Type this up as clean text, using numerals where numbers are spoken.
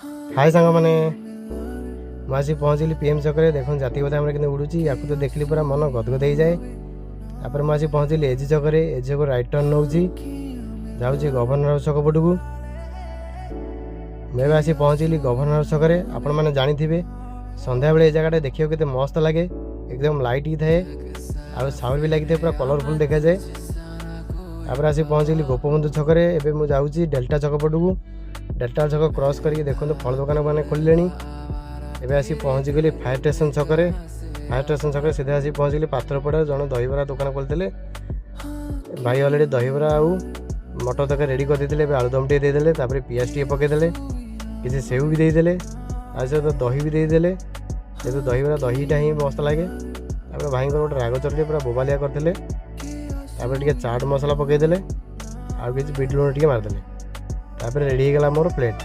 हाय सांग मैंने मुझे पहुँचली पीएम छकरे देख जाती बोधा कि उड़ूची या तो देखली पूरा मन गदगद हो जाए। तापर मुझे पहुँचली एजी छकरे एजी छक राइट टर्न नौ जाऊँगी गवर्नर छक पटू मैं आसी पहुँचली गवर्नर छकरे। आपण मैंने जानी संध्या बेले जगह देखिए के मस्त लगे एकदम लाइट ही थाए आ साउंड भी लगी पूरा कलरफुल देखा जाए। तापर आसी पहुँचली गोपबंधु छकरे एवं मुझे जाऊँगी डेल्टा छक पटू डेल्टा छक क्रॉस करके देखो फल दुकान मैंने खोलिले एवं आसी पहुँची गली फायर स्टेशन छकरे। फायर स्टेशन छकरे सीधे आसी पहुँचली पात्रपड़ा जन दहीबरा दुकान खोलते भाई अलरेडी दहीबरा आउ मटर तक रेडी कर देते आलुदम टे देदेले पियाज टे पकईदे किसी सेव भी देदेले सहित दही भी देदेले जेहतु दहीबरा दहीटा ही मस्त लगे। भाई गोटे राग चटनी पूरा बोबालिया करते टे चाट मसला पकईदे आ कि बिट लुण टे मारिदे रेडी होगा मोर प्लेट।